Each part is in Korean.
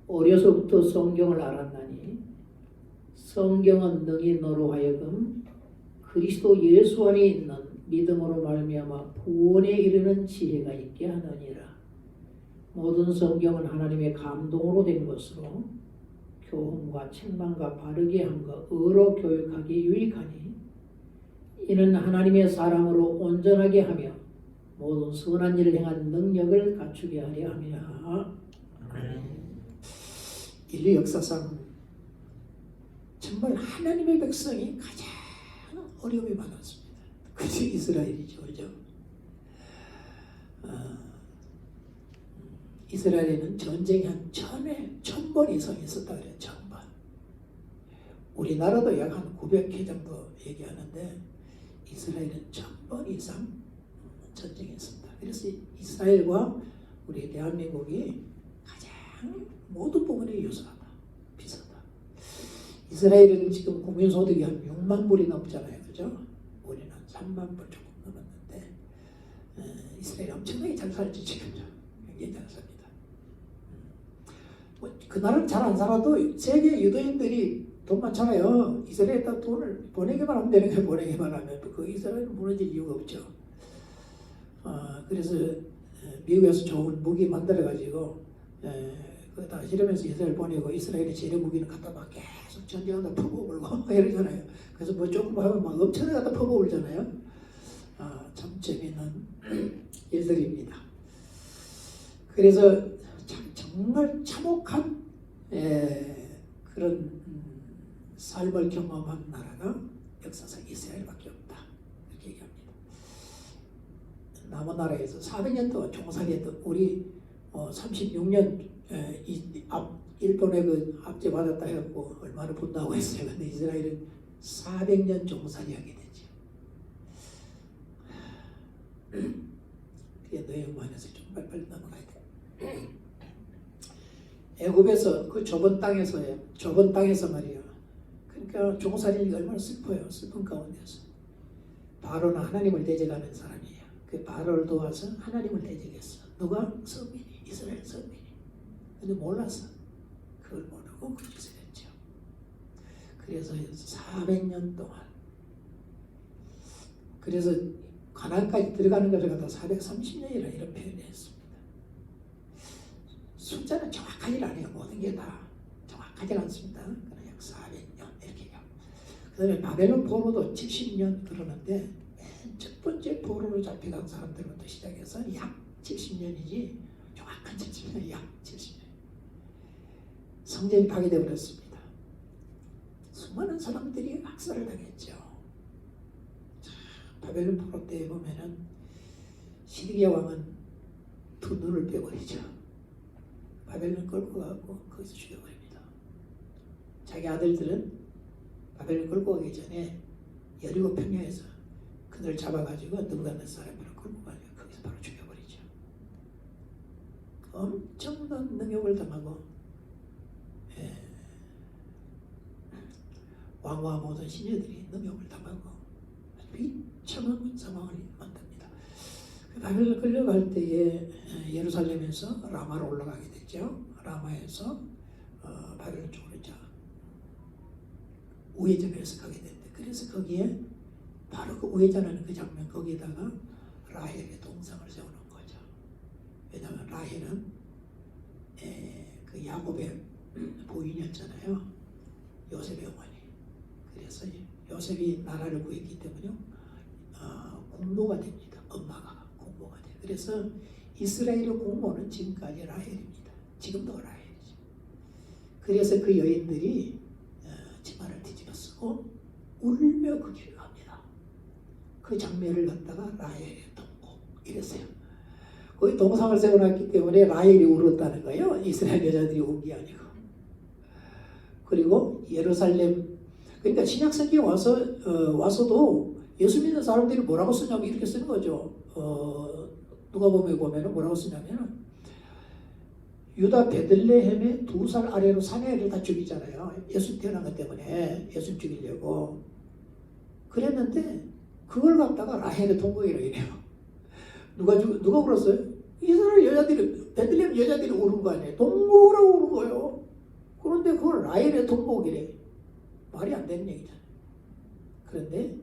어려서부터 성경을 알았나니 성경은 능히 너로 하여금 그리스도 예수 안에 있는 믿음으로 말미암아 구원에 이르는 지혜가 있게 하느니라. 모든 성경은 하나님의 감동으로 된 것으로 교훈과 책망과 바르게 함과 의로 교육하기 유익하니 이는 하나님의 사람으로 온전하게 하며 모든 선한 일을 행한 능력을 갖추게 하려 함이라. 인류 역사상 정말 하나님의 백성이 가장 어려움이 많았습니다. 그게 이스라엘이죠. 그죠? 이스라엘에는 전쟁이 한 1000번 이상 있었다 그래요. 1000번. 우리나라도 약 한 900회 정도 얘기하는데 이스라엘은 1000번 이상 전쟁이 있습니다. 그래서 이스라엘과 우리 대한민국이 가장 모든 부분이 유사하다. 비슷하다. 이스라엘은 지금 국민소득이 한 6만 불이 넘잖아요. 그죠? 우리는 3만 불 조금 넘었는데 이스라엘이 엄청나게 잘 살지 지금요. 굉장히 잘 삽니다. 그 나라는 잘 안 살아도 세계 유대인들이 돈 많잖아요. 이스라엘에다 돈을 보내기만 하면 되는 거예요. 보내기만 하면 그 이스라엘은 무너질 이유가 없죠. 그래서 미국에서 좋은 무기 만들어가지고 그다 이러면서 이스라엘 보내고 이스라엘의 재래 무기는 갖다 막 계속 전쟁하다 퍼부어버리고 이러잖아요. 그래서 뭐 조금 하면 막 엄청나게 갖다 퍼부어버리잖아요. 참 재미있는 일들입니다. 그래서 정말 참혹한 그런 삶을 경험한 나라가 역사상 이스라엘밖에 없다. 이렇게 얘기합니다. 남은 나라에서 400년 동안 종살이했던 우리 36년 일본에 그 압제받았다 해갖고 얼마나 분노하고 했어요. 근데 이스라엘은 400년 종살이하게 되죠. 그게 내용만 해서 좀 빨리빨리 넘어가야 돼. 애굽에서 그 좁은 땅에서 말이야. 그러니까 종살이가 얼마나 슬퍼요. 슬픈 가운데서 바로는 하나님을 대적하는 사람이에요. 그 바로를 도와서 하나님을 대적했어. 누가? 서민이, 이스라엘 서민이. 근데 몰랐어. 그걸 모르고 그 짓을 했죠. 그래서 400년 동안. 그래서 가나안까지 들어가는 것을 갖다 430년이라 이런 표현을 했습니다. 숫자는 정확하지 않아요. 모든 게 다 정확하지 않습니다. 그냥 약 400년 이렇게 해요. 그 다음에 바벨론 포로도 70년 그러는데 맨 첫 번째 포로로 잡혀간 사람들부터 시작해서 약 70년이지 정확한 70년, 약 70년. 성전이 파괴되어 버렸습니다. 수많은 사람들이 학살을 당했죠. 바벨론 포로 때 보면은 시드기야 왕은 두 눈을 빼버리죠. 바벨론 끌고 가고 거기서 죽여버립니다. 자기 아들들은 바벨론 끌고 가기 전에 여리고 평야에서 그들 잡아가지고 느부갓네살 사람들을 끌고 가지고 거기서 바로 죽여버리죠. 엄청난 능욕을 당하고 왕과 모든 시녀들이 능욕을 당하고 비참한 상황을 만듭니다. 바벨론 끌려갈 때에 예루살렘에서 라마로 올라가게 됐죠. 라마에서 바벨론 쪽으로 우회전해서 가게 됐는데 그래서 거기에 바로 그 우회전하는 그 장면 거기에다가 라헬의 동상을 세우는 거죠. 왜냐하면 라헬은 그 야곱의 부인이었잖아요. 요셉의 어머니. 그래서 요셉이 나라를 구했기 때문에 공모가 됩니다. 엄마가 공모가 돼요. 그래서 이스라엘의 공모는 지금까지 라헬입니다. 지금도 라헬이죠. 그래서 그 여인들이 치마를 뒤집어 쓰고 울며 그 길을 갑니다. 그 장면을 갖다가 라헬의 동곡 이랬어요. 거기 동상을 세워놨기 때문에 라헬이 울었다는 거예요. 이스라엘 여자들이 운 게 아니고. 그리고 예루살렘 그러니까 신약성경에 와서도 예수 믿는 사람들이 뭐라고 쓰냐면 이렇게 쓰는 거죠. 누가복음에 보면은 뭐라고 쓰냐면 유다 베들레헴의 2살 아래로 사내를 다 죽이잖아요. 예수 태어난 것 때문에 예수 죽이려고 그랬는데 그걸 갖다가 라헬의 동거이라 이래요. 누가 울었어요? 이스라엘 여자들이 베들레헴 여자들이 우는 거 아니에요. 동거라고 우는 거예요. 근데 그걸 라헬의 동복이래. 말이 안 되는 얘기잖아요. 그런데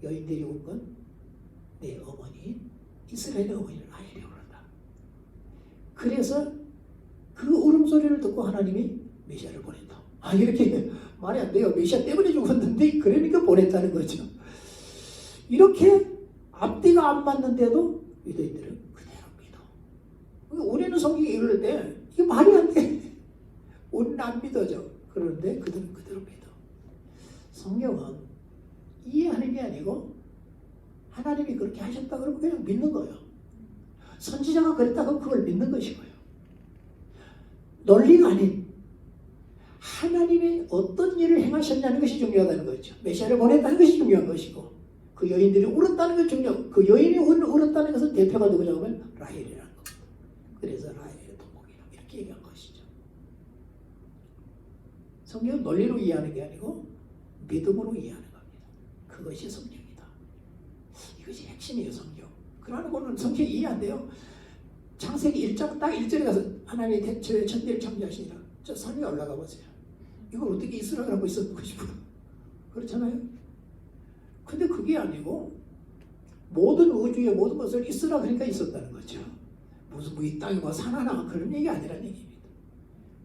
여인들이 온 건 내 어머니, 이스라엘의 어머니를 라헬이 오른다. 그래서 그 울음소리를 듣고 하나님이 메시아를 보냈다. 이렇게 말이 안 돼요. 메시아 때문에 죽었는데 그러니까 보냈다는 거죠. 이렇게 앞뒤가 안 맞는데도 유대인들은 그대로 믿어. 우리는 성경이 이럴 때 이게 말이 안 돼. 우리는 안 믿어져. 그런데 그들은 그대로 믿어. 성경은 이해하는 게 아니고 하나님이 그렇게 하셨다 그러면 그냥 믿는 거예요. 선지자가 그랬다고 그걸 믿는 것이고요. 논리가 아닌 하나님이 어떤 일을 행하셨냐는 것이 중요하다는 거죠. 메시아를 보냈다는 것이 중요한 것이고 그 여인들이 울었다는 것이 중요하고 그 여인이 울었다는 것은 대표가 누구냐고 하면 라헬이라는 겁니다. 그래서 라헬의 동복이라 이렇게 얘기한 것이죠. 성경은 논리로 이해하는 게 아니고 믿음으로 이해하는 겁니다. 그것이 성경이다. 이것이 핵심이에요. 성경. 그러는 거는 성경이 이해 안 돼요. 창세기 1장 딱 1절에 가서 하나님이 대초에 천지를 창조하시니라. 저 산 위에 올라가 보세요. 이걸 어떻게 이스라엘 하고 있었는 것이고 그렇잖아요. 근데 그게 아니고 모든 우주의 모든 것을 있으라 그러니까 있었다는 거죠. 무슨 뭐 이 땅에 뭐 산 하나 그런 얘기 아니라는 얘기입니다.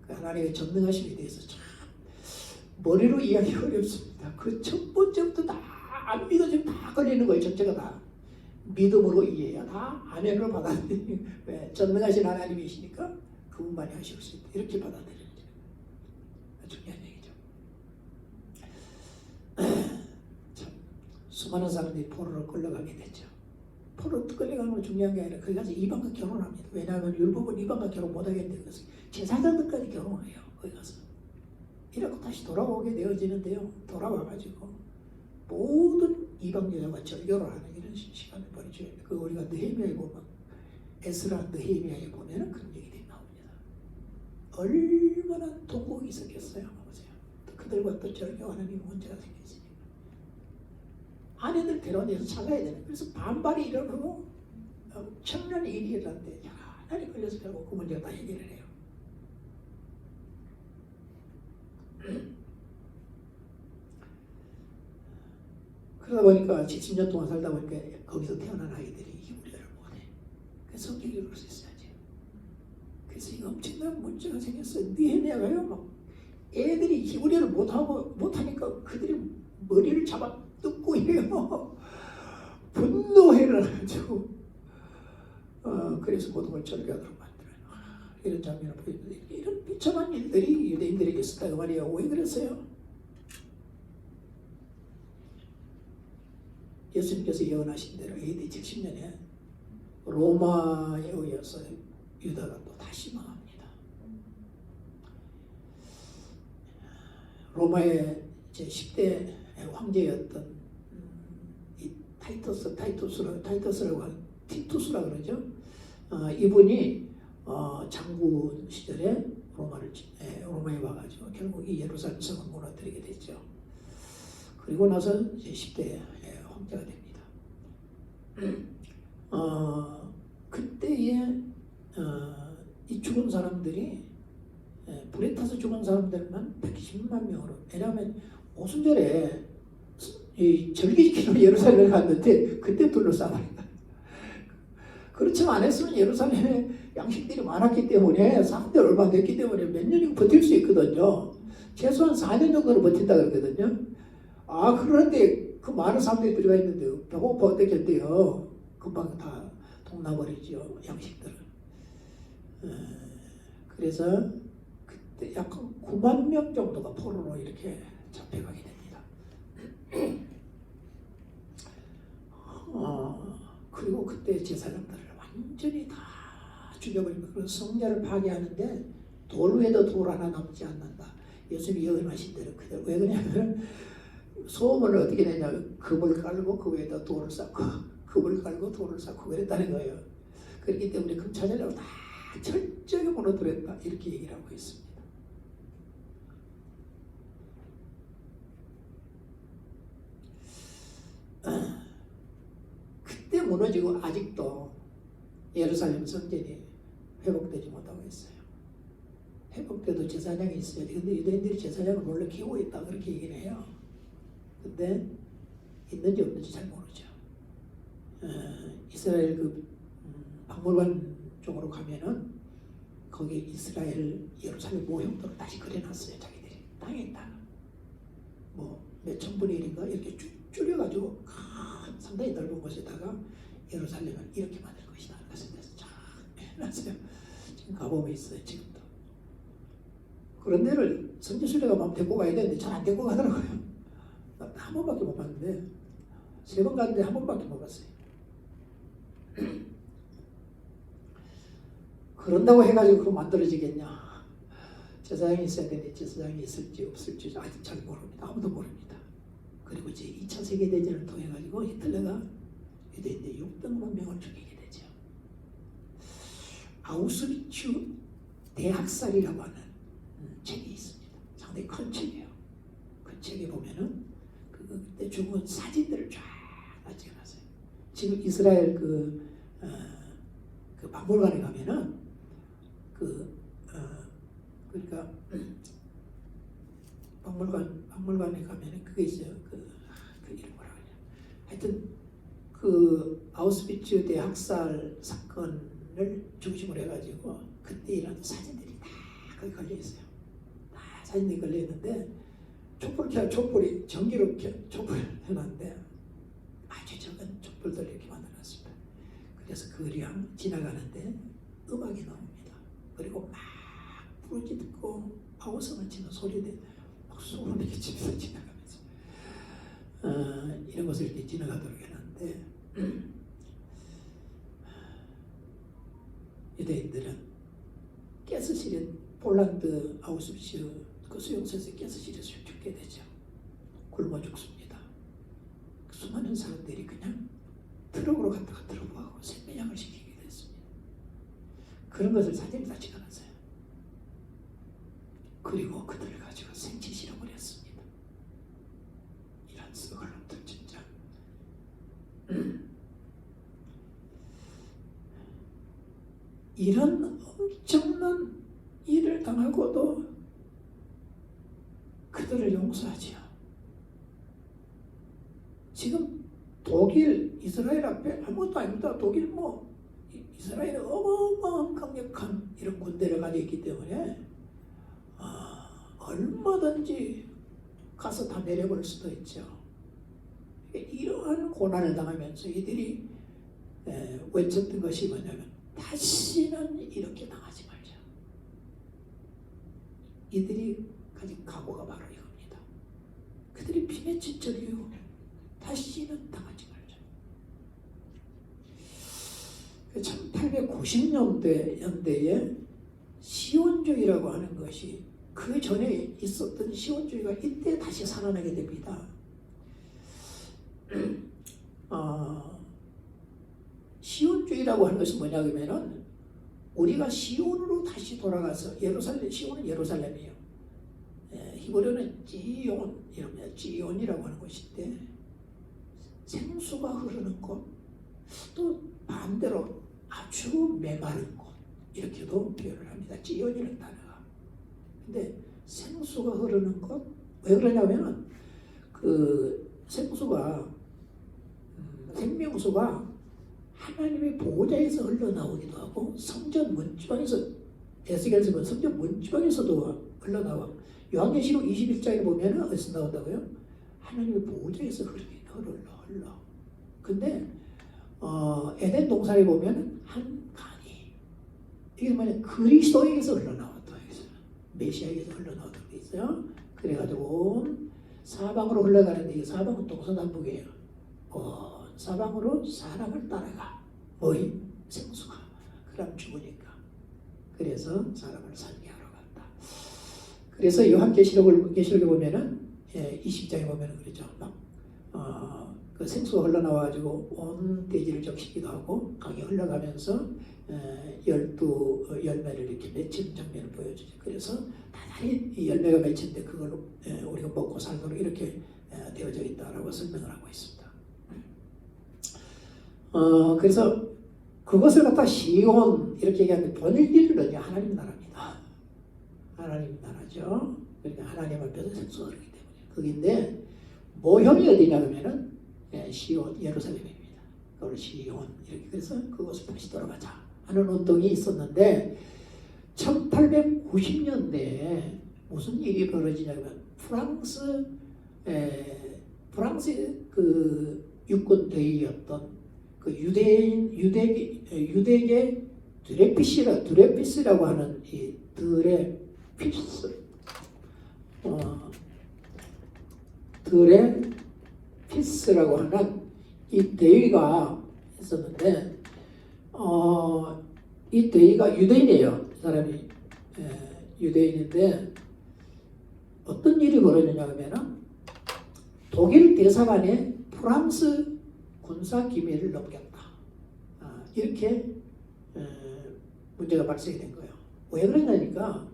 그 하나님의 전능하심에 대해서 참 머리로 이해하기 어렵습니다. 그 첫 번째부터 다 안 믿어지면 다 걸리는 거예요. 전체가 다 믿음으로 이해해야 다 아멘으로 받아들이는. 왜? 전능하신 하나님이시니까 그분만이 하실 수 있다. 이렇게 받아들이는 거죠. 중요한 얘기죠. 참 수많은 사람들이 포로로 끌려가게 됐죠. 포로로 끌려가는 건 중요한 게 아니라 거기 가서 이방과 결혼합니다. 왜냐하면 율법은 이방과 결혼 못하겠는데 그래서 제사장들까지 결혼해요. 거기 가서. 이러고 다시 돌아오게 되어지는데요. 돌아와가지고 모든 이방 여자가 절교를 하는 이런 시간을 보내죠. 그 우리가 느헤미야에 보면 에스라 느헤미야에 보면은 그런 얘기들이 나옵니다. 얼마나 동곡이 있었겠어요. 보세요. 또 그들과 또 절교하는 이 문제가 생겼으니까 아내들 데려내서 잘라야 되는. 그래서 반발이 일어나고 엄청난 일이 일어났는데 하나님 걸려서 결국 그 문제가 다 해결을 해요. 그러다 보니까 70년 동안 살다 보니까 거기서 태어난 아이들이 히브리어를 못해. 그래서 성경을 읽을 수 있어야지. 그래서 이거 엄청난 문제가 생겼어요. 느헤미야가요, 막 애들이 히브리어를 못하니까 그들이 머리를 잡아 뜯고 이래요. 분노해가지고 그래서 모든 걸 절개하도록 만들어요. 이런 장면을 보이는데 이런 비참한 일들이 유대인들에게 있었다고 말이에요. 왜 그랬어요? 예수님께서 예언하신 대로 AD 70년에 로마에 의해서 유다가 또 다시 망합니다. 로마의 제 10대 황제였던 이 타이투스라고 하는 티투스라고 그러죠. 이분이 장군 시절에 로마에 와가지고 결국 이 예루살렘 성을 무너뜨리게 됐죠. 그리고 나서 이제 10대 황제가 됩니다. 그때에 이 죽은 사람들이 불에 타서 죽은 사람들만 110만 명으로. 왜냐하면 오순절에 이 절기지키러 예루살렘에 갔는데 그때 둘러싸버린다. 그렇지만 안 했으면 예루살렘에 양식들이 많았기 때문에 사람들이 얼마 됐기 때문에 몇 년이고 버틸 수 있거든요. 최소한 4년 정도는 버틴다 그러거든요. 그런데 그 많은 사람들이 들어가 있는데 배고파 어떻게 했대요? 금방 다 동나버리죠. 양식들은. 그래서 그때 약 9만 명 정도가 포로로 이렇게 잡혀가게 됩니다. 그리고 그때 제사장들을 완전히 다 죽여버립니다. 그래서 성전을 파괴하는데 돌 위에도 돌 하나 남지 않는다. 예수님이 예언하신 대로 그대로. 왜 그러냐면 소금을 어떻게 내냐면 금을 깔고 그 위에다 돌을 쌓고 금을 깔고 돌을 쌓고 그랬다는 거예요. 그렇기 때문에 금 찾으려고 다 철저하게 무너뜨렸다. 이렇게 얘기를 하고 있습니다. 그때 무너지고 아직도 예루살렘 성전이 회복되지 못하고 있어요. 회복 때도 제사장이 있어야 돼. 근데 유대인들이 제사장을 몰래 키우고 있다 그렇게 얘기를 해요. 근데 있는지 없는지 잘 모르죠. 이스라엘 박물관 쪽으로 가면은 거기 이스라엘 예루살렘 모형도를 다시 그려놨어요. 자기들이 땅에다가 뭐 몇천 분의 1인가 이렇게 줄여가지고 상당히 넓은 곳에다가 예루살렘을 이렇게 만들 것이다. 그래서 쫙 해놨어요. 지금 가보면 있어요. 지금도. 그런 데를 성지순례가 막 데리고 가야 되는데 잘 안 데리고 가더라고요. 한 번밖에 못 봤는데 3번 갔는데 한 번밖에 못 봤어요. 그런다고 해가지고 그거 만들어지겠냐? 제사장이 있어야 되는데 제사장이 있을지 없을지 아직 잘 모릅니다. 아무도 모릅니다. 그리고 이제 2차 세계대전을 통해 가지고 히틀러가 유대인들 600만 명을 죽이게 되죠. 아우슈비츠 대학살이라고 하는 책이 있습니다. 상당히 큰 책이에요. 그 책에 보면은 그때 죽은 사진들을 쫙 찍어놨어요. 지금 이스라엘 그 박물관에 가면은 그러니까 박물관에 가면은 그게 있어요. 그 이름 뭐라 그러냐. 하여튼 그 아우슈비츠 대학살 사건을 중심으로 해가지고 그때 일어난 사진들이 다 거기 걸려 있어요. 다 사진들이 걸려 있는데 촛불이 전기로 촛불을 해놨는데 아주 작은 촛불들 이렇게 만들어놨습니다. 그래서 그냥 지나가는데 음악이 나옵니다. 그리고 막 부르지 듣고 아우성을 치는 소리들 막 소름 끼치면서 지나가면서 이런 것을 이렇게 지나가도록 해놨는데 유대인들은 가스실에 폴란드 아우슈비츠 그 수용소에서 가스실에서 죽게 되죠. 굶어 죽습니다. 수많은 사람들이 그냥 트럭으로 갔다가 트럭하고 생매장을 시키게 됐습니다. 그런 것을 사진에 다 찍어놨어요. 그리고 그들을 가지고 생체 실험을 했습니다. 이런 썩을 놈들 진짜. 이런 엄청난 일을 당하고도 그들을 용서하지요. 지금 독일, 이스라엘 앞에 아무것도 아닙니다. 독일 이스라엘은 어마어마한 강력한 이런 군대를 가지고 있기 때문에 얼마든지 가서 다 내려버릴 수도 있죠. 이러한 고난을 당하면서 이들이 외쳤던 것이 뭐냐면 다시는 이렇게 당하지 말자. 이들이 가진 각오가 바로 이겁니다. 그들이 피맺힌 적이요. 다시는 당하지 말자. 1890년대에 시온주의라고 하는 것이 그 전에 있었던 시온주의가 이때 다시 살아나게 됩니다. 시온주의라고 하는 것은 뭐냐면은 우리가 시온으로 다시 돌아가서 시온은 예루살렘이에요. 히브리어는 지온이라고 하는 곳인데 생수가 흐르는 곳, 또 반대로 아주 메마른 곳 이렇게도 표현을 합니다. 지온이라는 단어가. 근데 생수가 흐르는 곳, 왜 그러냐면은 그 생수가 생명수가 하나님의 보호자에서 흘러나오기도 하고 성전 문지방에서 에스겔서 보면 성전 문지방에서도 흘러나와. 요한계시록 21장에 보면은 어디서 나온다고요? 하나님의 보호자에서 흘러. 근데 에덴 동산에 보면은 한 강이 이게 뭐냐 그리스도에게서 흘러나왔다. 메시아에게서 흘러나왔다고 돼 있어요. 그래가지고 사방으로 흘러가는데 이 사방은 동서남북이에요. 사방으로 사람을 따라가. 생수가. 그럼 죽으니까. 그래서 사람을 살게 하러 갔다. 그래서 요한계시록에 보면은 20장에 보면은 그렇죠. 그 생수가 흘러나와가지고 온 대지를 적시기도 하고 강이 흘러가면서 12열매를 이렇게 맺히는 장면을 보여주죠. 그래서 다달이 이 열매가 맺힌데 그걸로 우리가 먹고 살도록 이렇게 되어져 있다라고 설명을 하고 있습니다. 그래서 그것을 갖다 시온 이렇게 얘기하는데 본일은 하나님 나라입니다. 하나님 나라죠. 그러니까 하나님 앞에서 생수하기 때문에 거기인데 모형이 어디냐 그러면은 시온 예루살렘입니다. 그걸 시온 이렇게 그래서 그곳을 다시 돌아가자 하는 운동이 있었는데 1890년대에 무슨 일이 벌어지냐면 프랑스 그 유권 대위였던 그 유대계 드레피스라고 하는 이 드레피스라고 하는 이 대위가 있었는데 이 대위가 유대인이에요. 이 사람이 유대인인데 어떤 일이 벌어지냐 하면은 독일 대사관에 프랑스 군사 기밀을 넘겼다. 이렇게 문제가 발생이 된 거예요. 왜 그러냐니까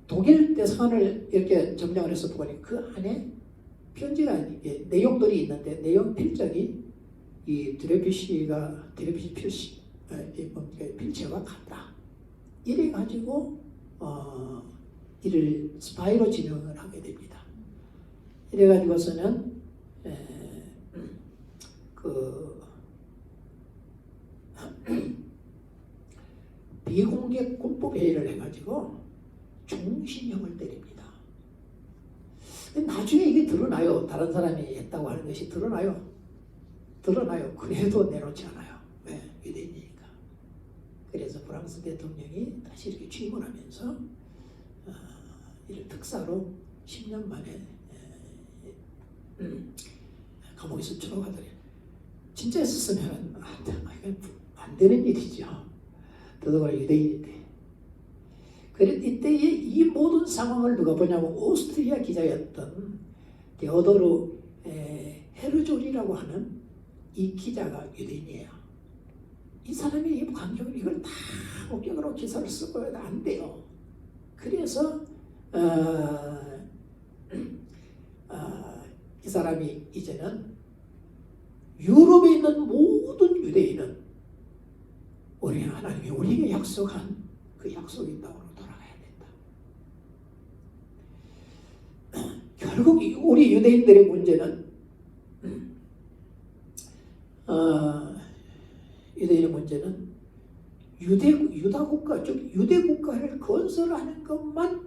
독일 대사관을 이렇게 점령을 해서 보니 그 안에 편지가 내용들이 있는데 내용 필적이 이 드레피시 필체와 같다. 이래 가지고 이를 스파이로 진행을 하게 됩니다. 이래 가지고서는 비공개 군법 회의를 해가지고 종신형을 때립니다. 나중에 이게 드러나요. 다른 사람이 했다고 하는 것이 드러나요. 그래도 내놓지 않아요. 왜? 유대인이니까. 그래서 프랑스 대통령이 다시 이렇게 취임을 하면서 이를 특사로 10년 만에 감옥에서 추록하더래요. 진짜 했었으면 안 되는 일이죠. 더더구나 유대인인데. 그래 이때에 이 모든 상황을 누가 보냐면 오스트리아 기자였던 데오도르 헤르졸이라고 하는 이 기자가 유대인이에요. 이 사람이 이 강경을 이걸 다 목격으로 기사를 쓰고 안 돼요. 그래서 이 사람이 이제는 유럽에 있는 모든 유대인은 우리 하나님이 우리에게 약속한 그 약속의 땅으로 돌아가야 된다. 결국 우리 유대인들의 문제는 유대인의 문제는 유다 국가 즉 유대 국가를 건설하는 것만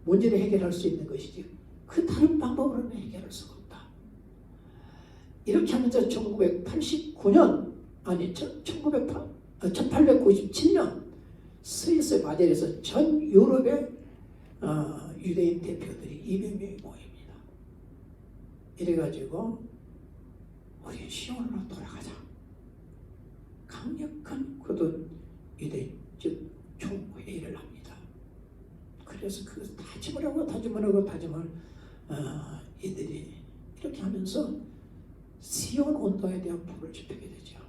문제를 해결할 수 있는 것이지 그 다른 방법으로는 해결할 수가 없다. 이렇게 하면서 1897년 스위스 바젤에서 전 유럽의 유대인 대표들이 200명이 모입니다. 이래가지고 우리 시온으로 돌아가자. 강력한 그런 유대인 즉 총회의를 합니다. 그래서 그 다짐을 하고 이들이 이렇게 하면서 시온 운동에 대한 불을 지피게 되죠.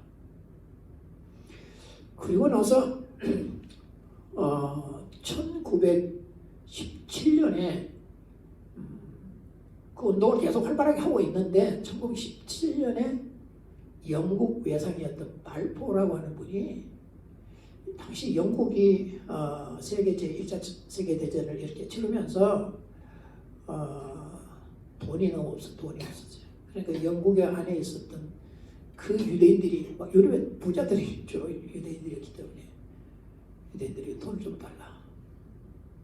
그리고 나서 1917년에 그 운동을 계속 활발하게 하고 있는데 1917년에 영국 외상이었던 발포라고 하는 분이 당시 영국이 세계 제1차 세계대전을 이렇게 치르면서 돈이 없었어요. 그러니까 영국 안에 있었던 그 유대인들이 유럽의 부자들이 있죠. 유대인들이었기 때문에 유대인들이 돈을 좀 달라.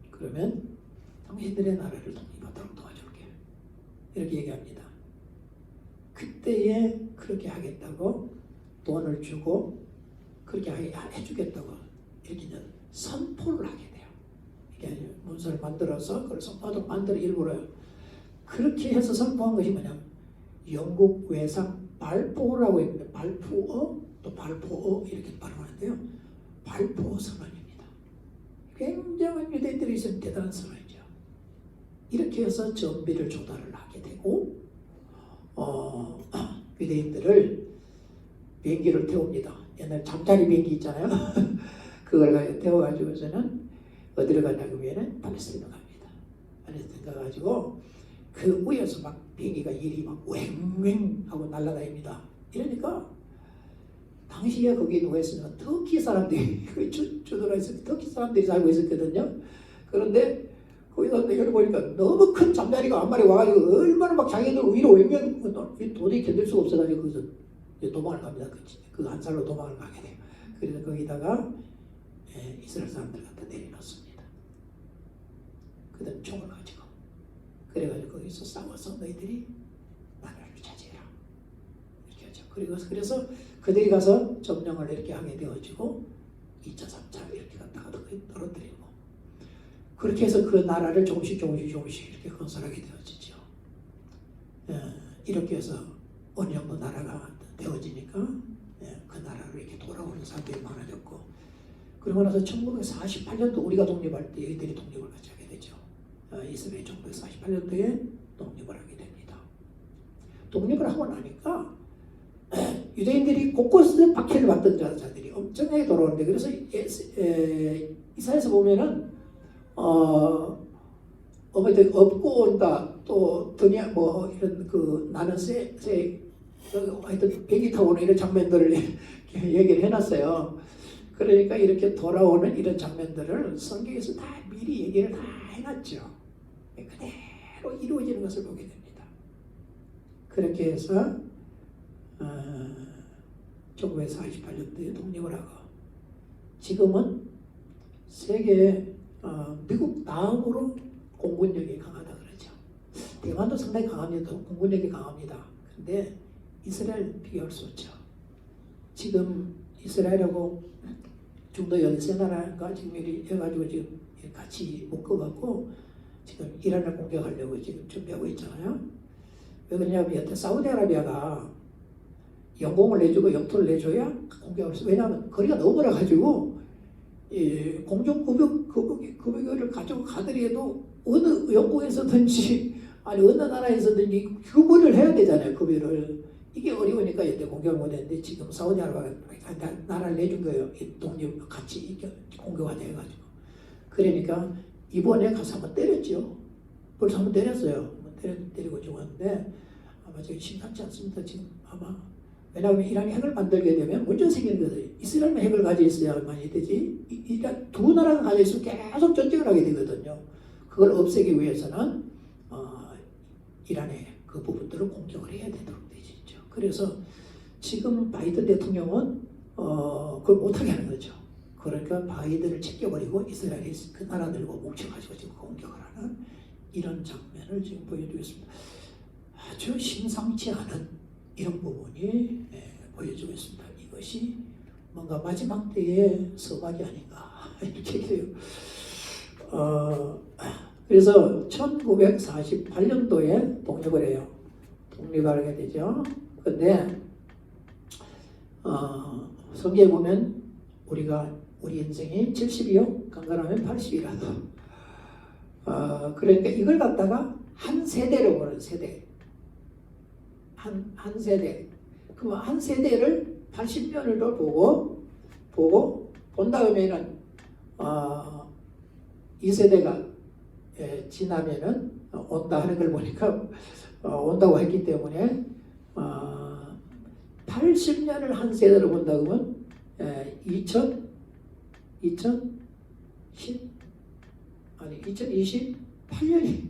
그러면 당신들의 나라를 독립하도록 도와줄게. 이렇게 얘기합니다. 그때에 그렇게 하겠다고 돈을 주고 그렇게 해주겠다고 이렇게 선포를 하게 돼요. 이게 문서를 만들어서 그걸 선포하도록 만들어 일부러요. 그렇게 해서 선포한 것이 뭐냐면 영국 외상 발포라고 했는데 발포어 또 발포어 이렇게 발음하는데요. 발포 선언입니다. 굉장한 유대인들이 있으면 대단한 선언이죠. 이렇게 해서 전비를 조달을 하게 되고 유대인들을 비행기를 태웁니다. 옛날 잠자리 비행기 있잖아요. 그걸 태워가지고서는 어디로 가냐고 하면 팔레스타인으로 갑니다. 팔레스타인 가가지고 그 위에서 막 비행기가 일이 막 왱왱 하고 날아다닙니다. 이러니까 당시에 거기 누가 있으면 터키 사람들이 주도라에서 터키 사람들이 살고 있었거든요. 그런데 거기서 내가 보니까 너무 큰 잠자리가 한 마리 와가지고 얼마나 막 자기들 위로 외면 도저히 견딜 수가 없어가지고 거기서 도망을 갑니다. 그 안살로 도망을 가게 돼요. 그래서 거기다가 이스라엘 사람들 갖다 내려놓습니다. 그다음 총을 가지고 그래가지고 거기서 싸워서 너희들이 나라를 차지해라 이렇게 하죠. 그래서 그들이 가서 점령을 이렇게 하게 되어지고 2차, 3차 이렇게 갔다가 떨어뜨리고 그렇게 해서 그 나라를 조금씩 이렇게 건설하게 되어지죠. 이렇게 해서 어느 정도 나라가 되어지니까 그 나라로 이렇게 돌아오는 사람들이 많아졌고 그러고 나서 1948년도 우리가 독립할 때 얘들이 독립을 같이 하게 되죠. 이스라엘이 1948년도에 독립을 하게 됩니다. 독립을 하고 나니까 유대인들이 곳곳에 박해를 받던 자들이 엄청나게 돌아오는데 그래서 이사야에서 보면은 어머니 업고 온다 또 드냐 뭐 이런 그 나는 하여튼 비행기 타고 오는 이런 장면들을 얘기를 해놨어요. 그러니까 이렇게 돌아오는 이런 장면들을 성경에서 다 미리 얘기를 다 해놨죠. 그대로 이루어지는 것을 보게 됩니다. 그렇게 해서 1948년도에 독립을 하고 지금은 세계 미국 다음으로 공군력이 강하다 그러죠. 대만도 상당히 강합니다. 공군력이 강합니다. 근데 이스라엘 비교할 수 없죠. 지금 이스라엘하고 중도 연세 나라가 지금 해가지고 지금 같이 묶어갖고 지금 이란을 공격하려고 지금 준비하고 있잖아요. 왜 그러냐면 여태 사우디아라비아가 영공을 내주고 영토를 내줘야 공격을 해서 왜냐하면 거리가 너무 멀어가지고 공중 급여를 가지고 가더라도 어느 영국에서든지 아니 어느 나라에서든지 규모를 해야 되잖아요. 급여를 이게 어려우니까 여태 공격을 못했는데 지금 사우디아라비아가 나라를 내준 거예요. 독립 같이 공격하자 해가지고 그러니까 이번에 가서 한번 때렸죠. 벌써 한번 때렸어요. 때리고 죽었는데 아마 지금 심상치 않습니다. 지금 아마 왜냐하면 이란이 핵을 만들게 되면 문제 생기는 거예요. 이스라엘만 핵을 가지고 있어야만이 되지. 이란 두 나라가 가지고 있으면 계속 전쟁을 하게 되거든요. 그걸 없애기 위해서는 이란의 그 부분들을 공격을 해야 되도록 되죠. 그래서 지금 바이든 대통령은 그걸 못하게 하는 거죠. 그러니까 바이든을 챙겨버리고 이스라엘이 그 나라들과 뭉쳐가지고 지금 공격을 하는 이런 장면을 지금 보여주고 있습니다. 아주 심상치 않은 이런 부분이 보여주고 있습니다. 이것이 뭔가 마지막 때의 서막이 아닌가 이렇게 돼요. 그래서 1948년도에 독립을 해요. 독립을 하게 되죠. 근데 성경에 보면 우리 인생이 70이요 강건하면 80이라도 그러니까 이걸 갖다가 한 세대로 보는 세대 한 세대 그럼 한 세대를 80년을 더 보고 본 다음에는 이 세대가 지나면은 온다 하는 걸 보니까 온다고 했기 때문에 80년을 한 세대로 본다 그러면 2028년이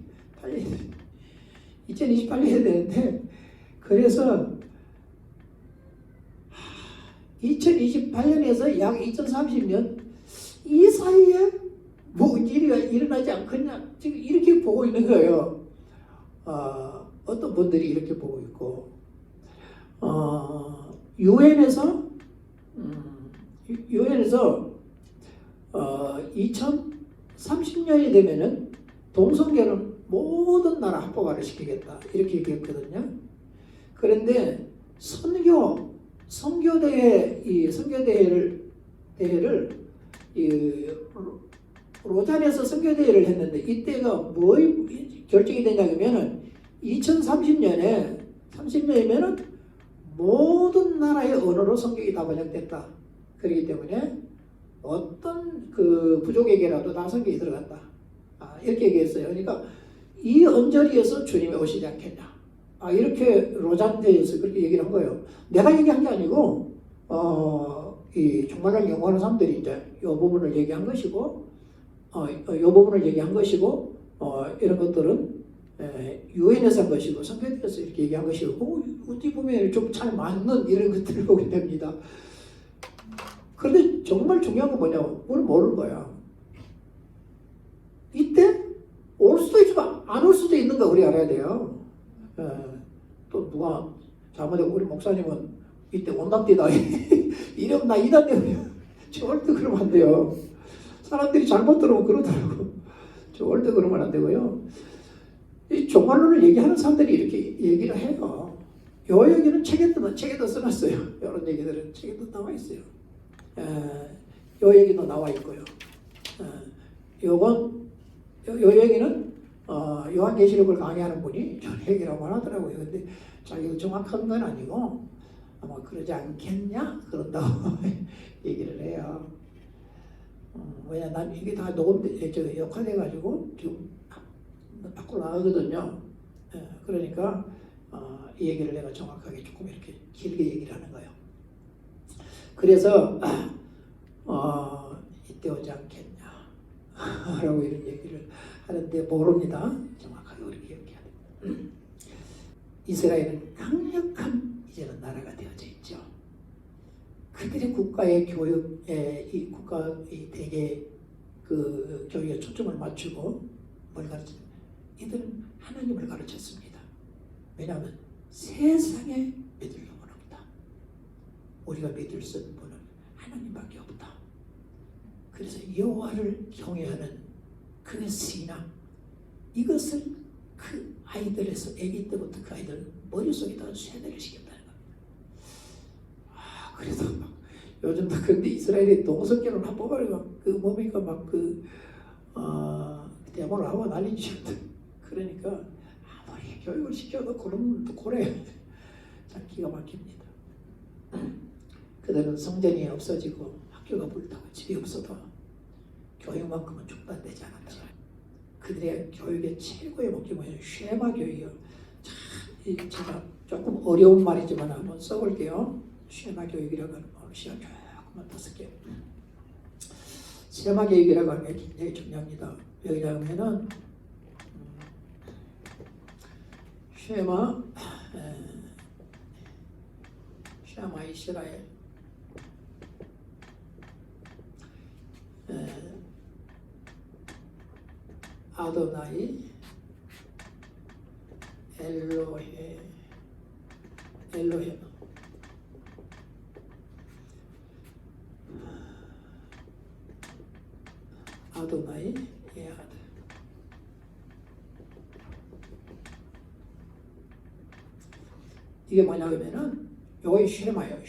2028년이 되는데 그래서 2028년에서 약 2030년 이 사이에 뭐 일이 일어나지 않겠냐 지금 이렇게 보고 있는 거예요. 어떤 분들이 이렇게 보고 있고 유엔에서 2030년이 되면은 동성결혼 모든 나라 합법화를 시키겠다 이렇게 얘기했거든요. 그런데 선교대회를 로잔에서 선교대회를 했는데 이때가 뭐 결정이 되냐면은 2030년이면은 모든 나라의 언어로 성경이 다 번역됐다. 그렇기 때문에 어떤 그 부족에게라도 다 성경이 들어간다. 이렇게 얘기했어요. 그러니까 이 언저리에서 주님이 오시지 않겠냐. 이렇게 로잔대에서 그렇게 얘기를 한 거예요. 내가 얘기한 게 아니고 이 종말을 연구하는 사람들이 이제 이 부분을 얘기한 것이고, 이 부분을 얘기한 것이고, 이런 것들은 유엔에서 한 것이고, 성경에서 이렇게 얘기한 것이고, 어디 보면 좀 잘 맞는 이런 것들을 보게 됩니다. 그런데 정말 중요한 건 뭐냐면, 우리는 모르는 거야. 이때 올 수도 있지만 안 올 수도 있는 거 우리 알아야 돼요. 또 누가 잘못해 우리 목사님은 이때 온답디다. 이러면 나 이단 되면 절대 그러면 안 돼요. 사람들이 잘못 들으면 그러더라고. 절대 그러면 안 되고요. 이 종말론을 얘기하는 사람들이 이렇게 얘기를 해요. 요 얘기는 책에도 써놨어요. 이런 얘기들은 책에도 나와 있어요. 요 얘기도 나와 있고요. 요 얘기는 요한계시록을 강의하는 분이 저 얘기라고 하더라고요. 근데 자기가 정확한 건 아니고 아마 그러지 않겠냐 그런다고 얘기를 해요. 왜냐 난 이게 다 역할해가지고 지금 밖으로 나가거든요. 그러니까 이 얘기를 내가 정확하게 조금 이렇게 길게 얘기를 하는 거예요. 그래서 이때 오지 않겠냐 라고 이런 얘기를 하는데 모릅니다. 정확하게 그렇게 얘기해야 됩니다. 이스라엘은 강력한 이제는 나라가 되어져 있죠. 그들의 국가의 교육에 이 국가 대개 그 교육에 초점을 맞추고 뭘 가르치냐? 이들은 하나님을 가르쳤습니다. 왜냐하면 세상에 믿을 놈은 없다. 우리가 믿을 수 있는 분은 하나님밖에 없다. 그래서 여호와를 경외하는 그 신앙, 이것을 그 아이들에서 아기 때부터 그 아이들 머릿속에다가 세뇌를 시켰다는 겁니다. 그래서 막 요즘도 근데 이스라엘이 동성결혼 합법화가 그 뭡니까 막그 대모를 하고 난리치거든. 그러니까 아무리 교육을 시켜도 그런 또 고래 참 기가 막힙니다. 그들은 성전이 없어지고 학교가 불타고 집이 없어도 교육만큼은 중단되지 않았다. 그들의 교육의 최고의 목적이 뭐냐면 쉐마 교육이요. 참 제가 조금 어려운 말이지만 한번 써볼게요. 쉐마 교육이라고 하는 오늘 시간 조금만 더 쓸게요. 쉐마 교육이라고 하는 게 굉장히 중요합니다. 왜냐하면은 쉐마 이스라엘 아도나이 엘로헤 아도나이 에하드. 이게 뭐냐면은 요게 쉐마예요.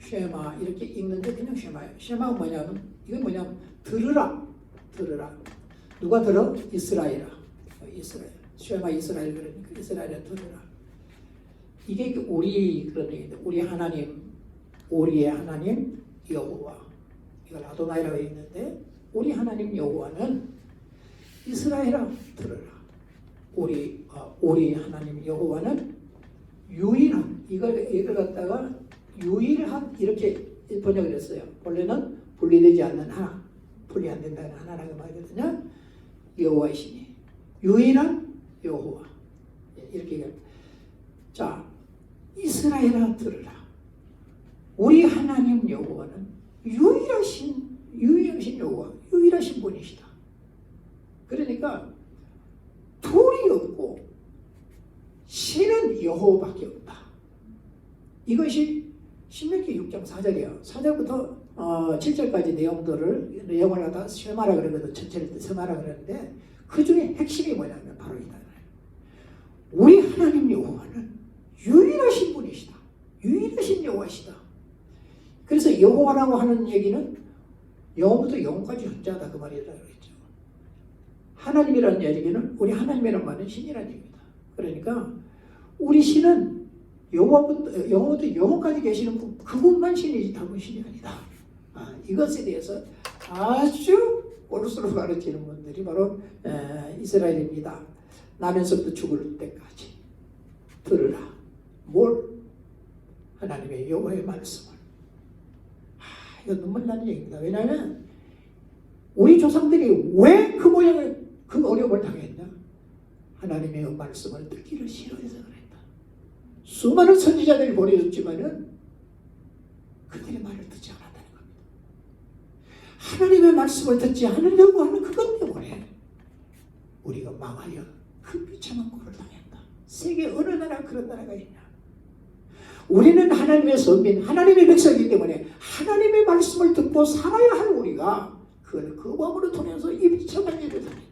쉐마 이렇게 읽는데 그냥 쉐마예요. 쉐마가 뭐냐면 이건 뭐냐면 들으라. 누가 들어? 이스라엘. 쉐마 이스라엘 그러니까 이스라엘에 들으라. 이게 우리 그런 얘기인데 우리 하나님, 우리의 하나님 여호와. 이걸 아도나이라고 있는데 우리 하나님 여호와는 이스라엘아 들으라. 우리 하나님 여호와는 유일한 이걸 갖다가 유일한 이렇게 번역을 했어요. 원래는 분리되지 않는 하나, 분리 안 된다는 하나라고 말하거든요. 여호와이시니 유일한 여호와 이렇게 얘기합니다. 자, 이스라엘아 들으라. 우리 하나님 여호와는 유일하신 여호와, 유일하신 분이시다. 그러니까 둘이 없고 신은 여호와밖에 없다. 이것이 신명기 6장 4절이에요. 4절부터 7절까지 내용을 갖다 쉐마라 그러거든. 전체를 쉐마라 그러는데 그 중에 핵심이 뭐냐면 바로 이다. 우리 하나님 여호와는 유일하신 분이시다. 유일하신 여호와시다. 그래서 여호와라고 하는 얘기는 영어부터 영어까지 혼자다 그 말이라고 했죠. 하나님이라는 얘기는 우리 하나님이라는 말은 신이라는 얘기입니다. 그러니까 우리 신은 영어부터 영어까지 계시는 분, 그분만 신이지 다른 신이 아니다. 이것에 대해서 아주 오르스로 가르치는 분들이 바로 이스라엘입니다. 나면서부터 죽을 때까지 들으라. 뭘? 하나님의 여호와의 말씀을. 이거 눈물 나는 얘기입니다. 왜냐하면 우리 조상들이 왜 그 모양을, 그 어려움을 당했냐? 하나님의 말씀을 듣기를 싫어해서 그랬다. 수많은 선지자들이 보내줬지만은 그들의 말을 듣지 않았다는 겁니다. 하나님의 말씀을 듣지 않으려고 하는 그것 때문에 우리가 망하여 그 비참한 꼴을 당했다. 세계 어느 나라 그런 나라가 있냐? 우리는 하나님의 선민, 하나님의 백성이기 때문에 하나님의 말씀을 듣고 살아야 할 우리가 그걸 거부함으로 통해서 이 비참한 일을 당했다.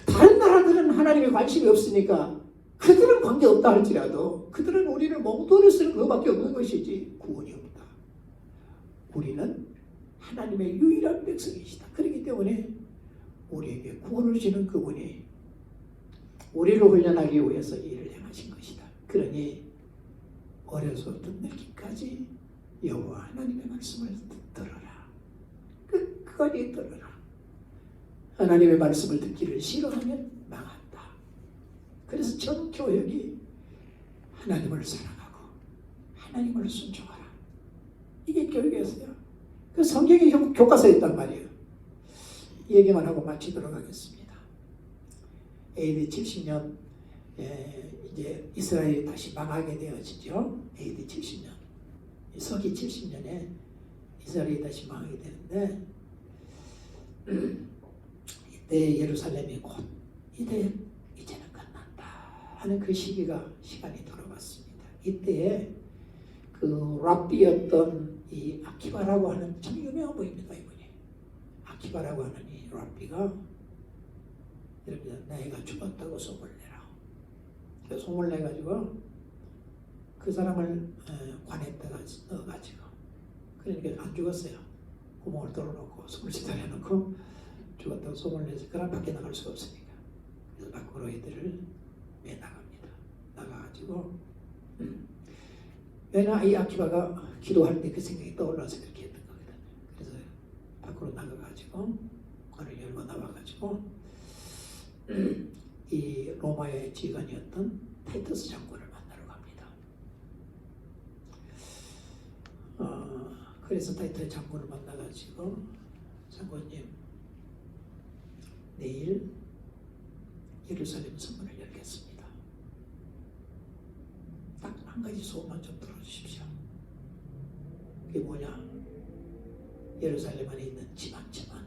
다른 나라들은 하나님에 관심이 없으니까 그들은 관계없다 할지라도 그들은 우리를 몽돌에 쓰는 것밖에 없는 것이지 구원이 없다. 우리는 하나님의 유일한 백성이시다. 그렇기 때문에 우리에게 구원을 주는 그분이 우리를 훈련하기 위해서 일을 행하신 것이다. 그러니 어려서부터 늙기까지 여호와 하나님의 말씀을 들어라. 끝까지 들어라. 하나님의 말씀을 듣기를 싫어하면 망한다. 그래서 전 교역이 하나님을 사랑하고 하나님을 순종하라. 이게 교육이었어요. 그 성경의 교과서에 있단 말이에요. 이 얘기만 하고 마치도록 하겠습니다. AD 70년 이제 이스라엘이 다시 망하게 되어지죠. AD 70년. 서기 70년에 이스라엘이 다시 망하게 되는데 이때 예루살렘이 곧 이제는 끝난다 하는 그 시간이 돌아왔습니다. 이때에 그 랍비였던 이 아키바라고 하는 참 유명한 분입니다. 이분이 아키바라고 하는 이 랍비가 여러분 내가 죽었다고 소문을 내라. 그 소문을 내가지고 그 사람을 관에다가 넣어가지고 그러니까 안 죽었어요. 구멍을 뚫어놓고 숨을 시달려놓고 죽었다고 소문을 내서 그럼 밖에 나갈 수가 없으니까 그래서 밖으로 애들을 내나갑니다. 나가가지고 왜냐 이 아키바가 기도할 때 그 생각이 떠올라서 그렇게 했던 거거든요. 그래서 밖으로 나가가지고 관을 열고 나와가지고 이 로마의 지휘관이었던 타이터스 장군을 만나러 갑니다. 그래서 타이터스 장군을 만나가지고 장군님 내일 예루살렘 성문을 열겠습니다. 딱 한 가지 소원만 좀 들어주십시오. 그게 뭐냐? 예루살렘 안에 있는 집 한 채만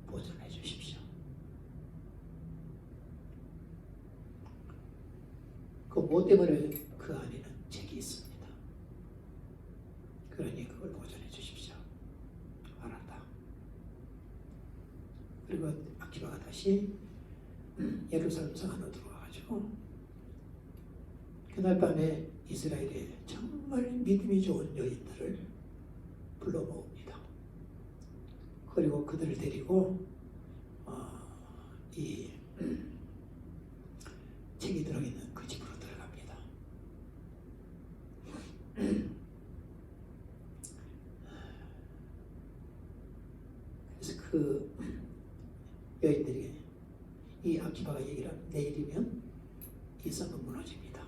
보존해 주십시오. 그 뭐 때문에 그 안에는 책이 있습니다. 그러니 그걸 보존해 주십시오. 알았다. 그리고 아키바가 다시 예루살렘 성 안으로 들어와가지고 그날 밤에 이스라엘의 정말 믿음이 좋은 여인들을 불러 모읍니다. 그리고 그들을 데리고 이 책이 들어있는 그 집으로 들어갑니다. 그래서 그 여인들이 이 아키바가 얘기를 하면 내일이면 이 성은 무너집니다.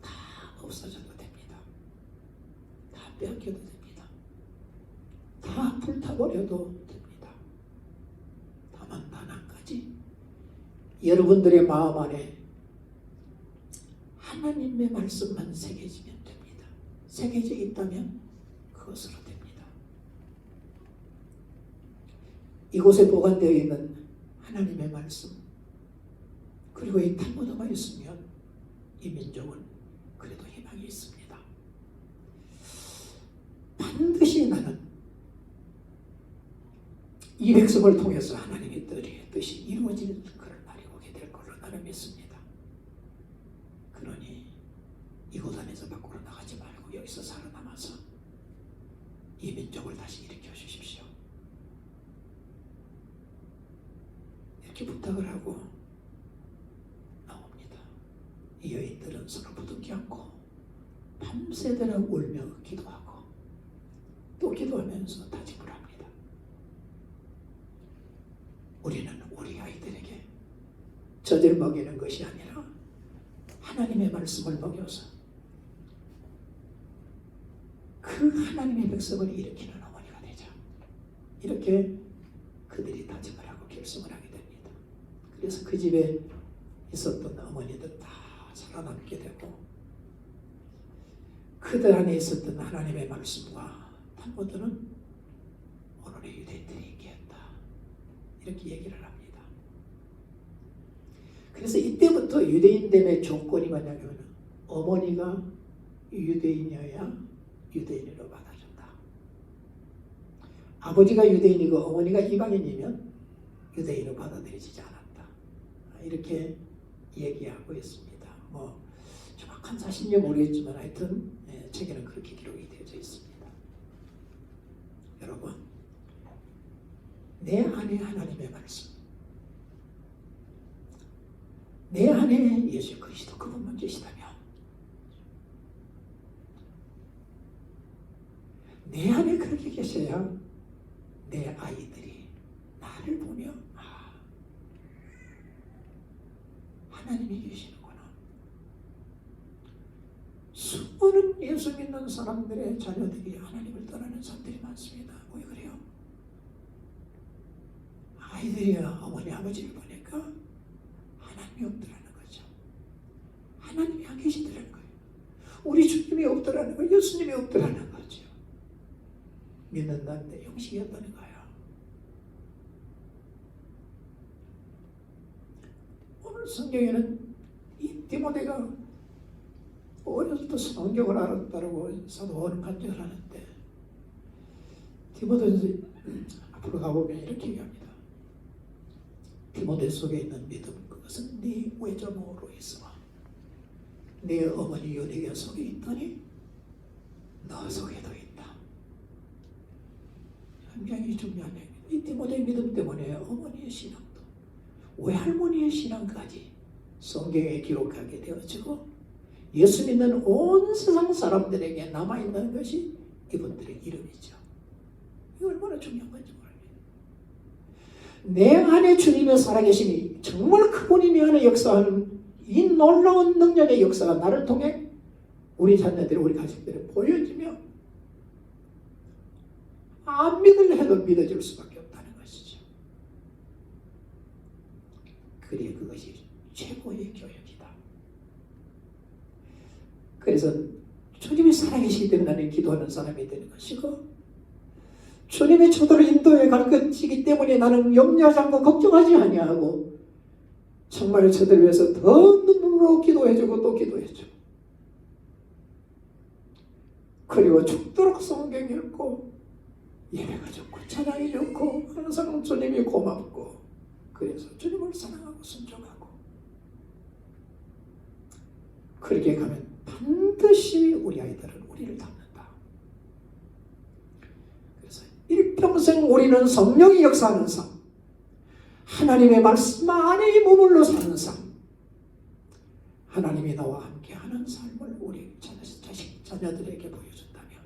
다 없어져도 됩니다. 다 빼앗겨도 됩니다. 다 불타버려도 됩니다. 다만 단 한 가지 여러분들의 마음 안에 하나님의 말씀만 새겨지면 됩니다. 새겨져 있다면 그것으로 됩니다. 이곳에 보관되어 있는 하나님의 말씀 그리고 이 탈무드가 있으면 이 민족은 그래도 희망이 있습니다. 반드시 나는 이 백성을 통해서 하나님의 뜻이 이루어질 그런 날이 오게 될 걸로 나는 믿습니다. 그러니 이곳 안에서 밖으로 나가지 말고 여기서 살아남아서 이 민족을 다시 일으켜 주십시오. 이렇게 부탁을 하고 나옵니다. 이 여인들은 서로 부둥켜 안고 밤새도록 울며 기도하고 또 기도하면서 다짐을 합니다. 우리는 우리 아이들에게 젖을 먹이는 것이 아니라 하나님의 말씀을 먹여서 그 하나님의 백성을 일으키는 어머니가 되자. 이렇게 그들이 다짐을 하고 결심을 하게 됩니다. 그래서 그 집에 있었던 어머니들 다 살아남게 되고 그들 안에 있었던 하나님의 말씀과 탈무드는 오늘의 유대인들이 얘기했다. 이렇게 얘기를 합니다. 그래서 이때부터 유대인됨의 조건이 뭐냐면 어머니가 유대인이어야 유대인으로 받아준다. 아버지가 유대인이고 어머니가 이방인이면 유대인으로 받아들여지지 않았다. 이렇게 얘기하고 있습니다. 뭐 정확한 사실인지 모르겠지만 하여튼 책에는 그렇게 기록이 되어져 있습니다. 여러분, 내 안에 하나님의 말씀, 내 안에 예수 그리스도 그분만 계시다면 내 안에 그렇게 계셔야 내 아이들이 나를 보며 하나님이 계시는구나. 수많은 예수 믿는 사람들의 자녀들이 하나님을 떠나는 사람들이 많습니다. 왜 그래요? 아이들이 어머니 아버지를 보니까 하나님이 없더라는 거죠. 하나님이 안 계시더라는 거예요. 우리 주님이 없더라는 거예요. 예수님이 없더라는 거죠. 믿는다는데 형식이었다는 거예요. 오늘 성경에는 이 디모데가 어렸을 때 성경을 알았다고 사도 바울은 간증을 하는데 디모데에서 앞으로 가보면 이렇게 얘기합니다. 디모데 속에 있는 믿음 그것은 네 외조모로 있어. 네 어머니 유대가 속에 있더니 너 속에도 있다. 굉장히 중요한 얘기입니다. 이 디모데의 믿음 때문에 어머니의 신앙도 외할머니의 신앙까지 성경에 기록하게 되어지고 예수 믿는 온 세상 사람들에게 남아있는 것이 이분들의 이름이죠. 이거 얼마나 중요한 건지 모릅니다. 내 안에 주님의 살아계심이 정말 그분이 내 안에 역사하는 이 놀라운 능력의 역사가 나를 통해 우리 자녀들, 우리 가족들에 보여지며 안 믿으려 해도 믿어질 수밖에 없다는 것이죠. 그래 그것이 최고의 교육이다. 그래서 주님이 살아계시기 때문에 나는 기도하는 사람이 되는 것이고 주님의 초도를 인도해 갈 것이기 때문에 나는 염려하지 않고 걱정하지 아니하고 정말 저들 위해서 더 눈물로 기도해주고 또 기도해주고 그리고 죽도록 성경 읽고 예배가 좋고 찬양이 좋고 항상 주님이 고맙고 그래서 주님을 사랑하고 순종하고 그렇게 가면 반드시 우리 아이들은 우리를 닮는다. 그래서 일평생 우리는 성령이 역사하는 삶, 하나님의 말씀 안에 머물러 사는 삶, 하나님이 나와 함께하는 삶을 우리 자녀들에게 보여준다면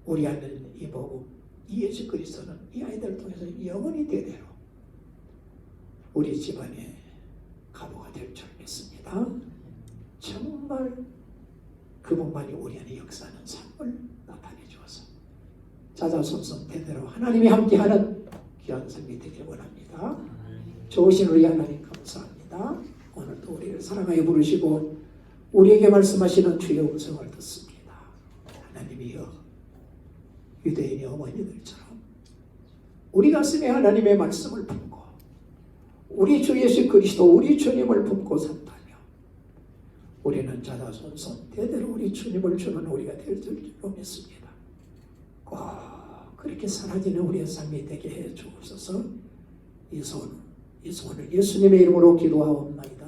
우리 안에 이 복음, 이 예수 그리스도는 이 아이들을 통해서 영원히 대대로 우리 집안의 가보가 될 줄 믿습니다. 정말 그분만이 우리 안에 역사하는 삶을 나타내 주어서 자자손손 대대로 하나님이 함께하는 귀한 삶이 되길 원합니다. 좋으신 우리 하나님 감사합니다. 오늘도 우리를 사랑하여 부르시고 우리에게 말씀하시는 주의 음성을 듣습니다. 하나님이여 유대인의 어머니들처럼 우리 가슴에 하나님의 말씀을 품고 우리 주 예수 그리스도 우리 주님을 품고 산다며 우리는 자자손손 대대로 우리 주님을 주는 우리가 될 줄 믿습니다. 꼭 그렇게 사라지는 우리의 삶이 되게 해 주옵소서. 이 소원을 예수님의 이름으로 기도하옵나이다.